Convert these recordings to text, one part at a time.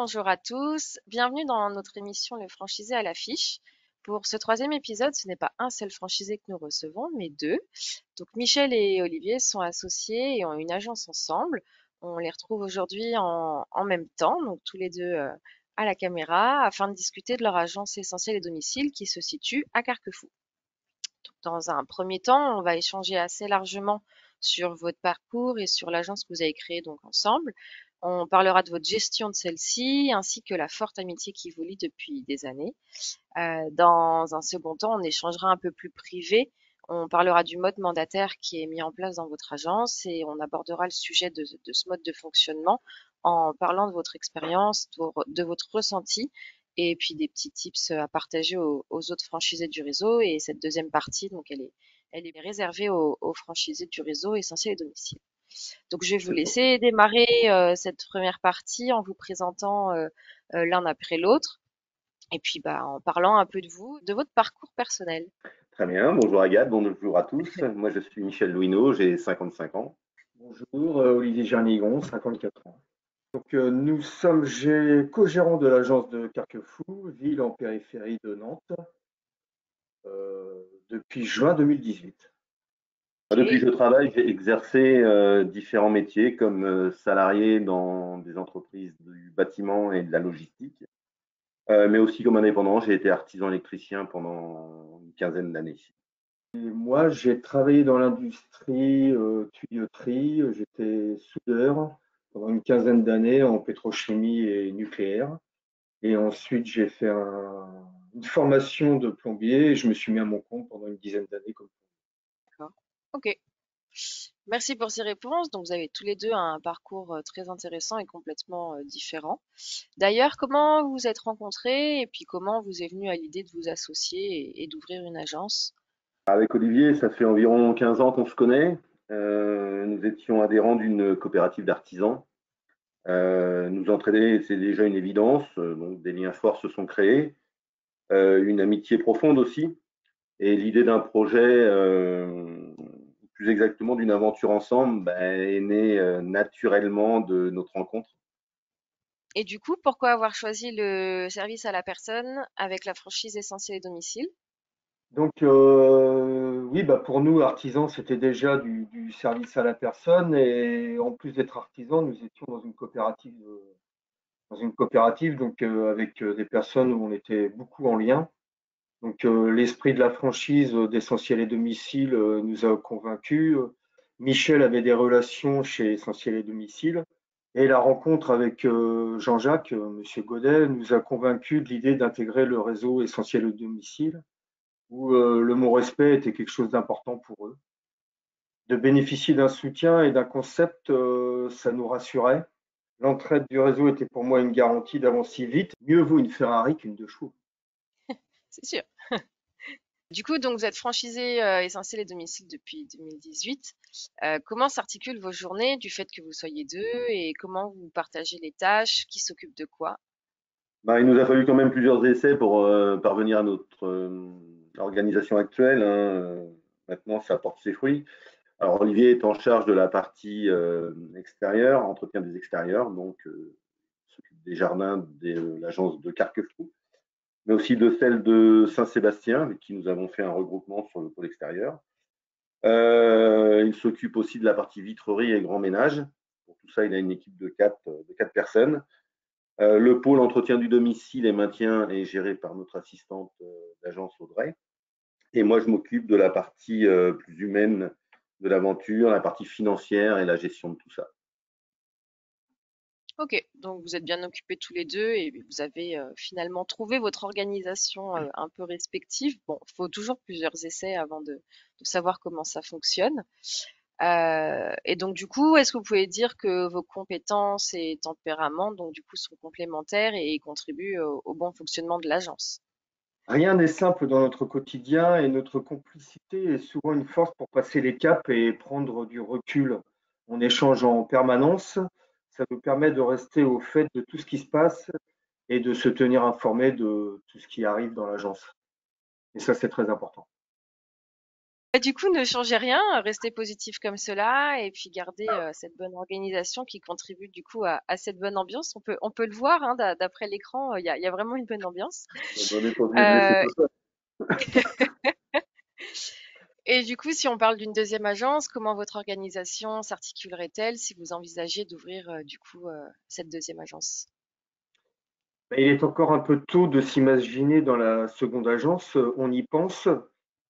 bonjour à tous. Bienvenue dans notre émission Le franchisé à l'affiche. Pour ce troisième épisode, ce n'est pas un seul franchisé que nous recevons, mais deux. Donc Michel et Olivier sont associés et ont une agence ensemble. On les retrouve aujourd'hui en même temps, donc tous les deux à la caméra, afin de discuter de leur agence essentielle et domicile qui se situe à Carquefou. Donc, dans un premier temps, on va échanger assez largement sur votre parcours et sur l'agence que vous avez créée donc ensemble. On parlera de votre gestion de celle-ci, ainsi que la forte amitié qui vous lie depuis des années. Dans un second temps, on échangera un peu plus privé. On parlera du mode mandataire qui est mis en place dans votre agence et on abordera le sujet de ce mode de fonctionnement en parlant de votre expérience, de votre ressenti et puis des petits tips à partager aux autres franchisés du réseau. Et cette deuxième partie, donc elle est réservée aux franchisés du réseau essentiel et domicile. Donc, je vais vous laisser démarrer cette première partie en vous présentant l'un après l'autre et puis en parlant un peu de vous, de votre parcours personnel. Très bien, bonjour Agathe, bonjour à tous. Moi je suis Michel Louineau, j'ai 55 ans. Bonjour, Olivier Gernigon, 54 ans. Donc, nous sommes co-gérants de l'agence de Carquefou, ville en périphérie de Nantes, depuis juin 2018. Depuis que Ok. je travaille, j'ai exercé différents métiers comme salarié dans des entreprises du bâtiment et de la logistique, mais aussi comme indépendant, j'ai été artisan électricien pendant une quinzaine d'années. Et moi, j'ai travaillé dans l'industrie tuyauterie, j'étais soudeur pendant une quinzaine d'années en pétrochimie et nucléaire. Et ensuite, j'ai fait une formation de plombier et je me suis mis à mon compte pendant une dizaine d'années comme D'accord. Ok. Merci pour ces réponses. Donc, vous avez tous les deux un parcours très intéressant et complètement différent. D'ailleurs, comment vous vous êtes rencontrés et puis comment vous est venu à l'idée de vous associer et d'ouvrir une agence? Avec Olivier, ça fait environ 15 ans qu'on se connaît. Nous étions adhérents d'une coopérative d'artisans. Nous entraîner, c'est déjà une évidence, donc des liens forts se sont créés, une amitié profonde aussi, et l'idée d'un projet, plus exactement d'une aventure ensemble, est née naturellement de notre rencontre. Et du coup, pourquoi avoir choisi le service à la personne avec la franchise essentielle et domicile? Donc, oui, bah, pour nous, artisans, c'était déjà du service à la personne. Et en plus d'être artisans, nous étions dans une coopérative donc, avec des personnes où on était beaucoup en lien. Donc, l'esprit de la franchise d'Essentiel et Domicile nous a convaincus. Michel avait des relations chez Essentiel et Domicile. Et la rencontre avec Jean-Jacques, Monsieur Godet, nous a convaincus de l'idée d'intégrer le réseau Essentiel et Domicile, où le mot respect était quelque chose d'important pour eux. De bénéficier d'un soutien et d'un concept, ça nous rassurait. L'entraide du réseau était pour moi une garantie d'avancer vite. Mieux vaut une Ferrari qu'une deux chevaux. C'est sûr. Du coup, donc vous êtes franchisé essentiel et domicile depuis 2018. Comment s'articulent vos journées du fait que vous soyez deux et comment vous partagez les tâches, qui s'occupe de quoi? Il nous a fallu quand même plusieurs essais pour parvenir à notre organisation actuelle, hein. Maintenant, ça porte ses fruits. Alors, Olivier est en charge de la partie extérieure, entretien des extérieurs, donc s'occupe des jardins de l'agence de Carquefou, mais aussi de celle de Saint-Sébastien, avec qui nous avons fait un regroupement sur le pôle extérieur. Il s'occupe aussi de la partie vitrerie et grand ménage. Pour tout ça, il a une équipe de quatre personnes. Le pôle entretien du domicile et maintien est géré par notre assistante d'agence Audrey. Et moi, je m'occupe de la partie plus humaine de l'aventure, la partie financière et la gestion de tout ça. Ok, donc vous êtes bien occupés tous les deux et vous avez finalement trouvé votre organisation un peu respective. Bon, il faut toujours plusieurs essais avant de savoir comment ça fonctionne. Et donc du coup, est-ce que vous pouvez dire que vos compétences et tempéraments donc du coup sont complémentaires et contribuent au bon fonctionnement de l'agence? Rien n'est simple dans notre quotidien et notre complicité est souvent une force pour passer les caps et prendre du recul. On échange en permanence, ça nous permet de rester au fait de tout ce qui se passe et de se tenir informé de tout ce qui arrive dans l'agence. Et ça, c'est très important. Du coup, ne changez rien, restez positif comme cela et puis gardez cette bonne organisation qui contribue du coup à cette bonne ambiance. On peut le voir hein, d'après l'écran, il y a vraiment une bonne ambiance. On n'est pas obligé de laisser Euh, tout ça. et du coup, si on parle d'une deuxième agence, comment votre organisation s'articulerait-elle si vous envisagez d'ouvrir du coup cette deuxième agence? Il est encore un peu tôt de s'imaginer dans la seconde agence. On y pense.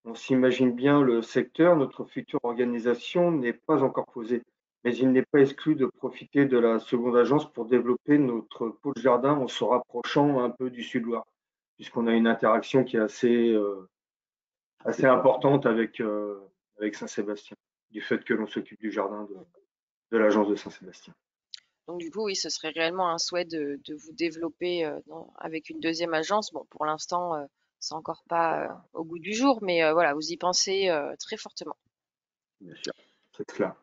On s'imagine bien le secteur. Notre future organisation n'est pas encore posée. Mais il n'est pas exclu de profiter de la seconde agence pour développer notre pôle jardin en se rapprochant un peu du Sud-Loire, puisqu'on a une interaction qui est assez importante avec Saint-Sébastien, du fait que l'on s'occupe du jardin de l'agence de Saint-Sébastien. Donc du coup, oui, ce serait réellement un souhait de vous développer avec une deuxième agence. Bon, pour l'instant, c'est encore pas au goût du jour, mais voilà, vous y pensez très fortement. Bien sûr. C'est cela.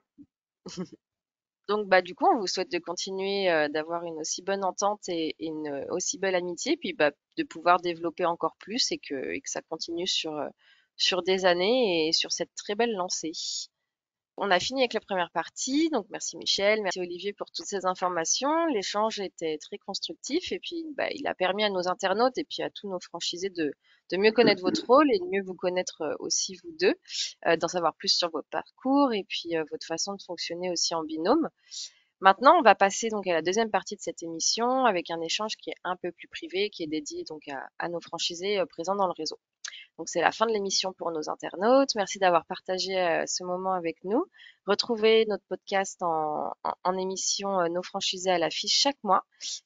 Donc bah du coup, on vous souhaite de continuer d'avoir une aussi bonne entente et une aussi belle amitié, puis bah, de pouvoir développer encore plus et que ça continue sur des années et sur cette très belle lancée. On a fini avec la première partie, donc merci Michel, merci Olivier pour toutes ces informations. L'échange était très constructif et puis bah, il a permis à nos internautes et puis à tous nos franchisés de mieux connaître votre rôle et de mieux vous connaître aussi vous deux, d'en savoir plus sur votre parcours et puis votre façon de fonctionner aussi en binôme. Maintenant, on va passer donc à la deuxième partie de cette émission avec un échange qui est un peu plus privé, qui est dédié donc à nos franchisés présents dans le réseau. Donc c'est la fin de l'émission pour nos internautes. Merci d'avoir partagé ce moment avec nous. Retrouvez notre podcast en émission Nos franchisés à l'affiche chaque mois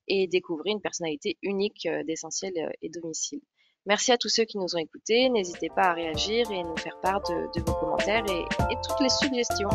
et découvrez une personnalité unique d'Essentiel et Domicile. Merci à tous ceux qui nous ont écoutés. N'hésitez pas à réagir et nous faire part de vos commentaires et toutes les suggestions.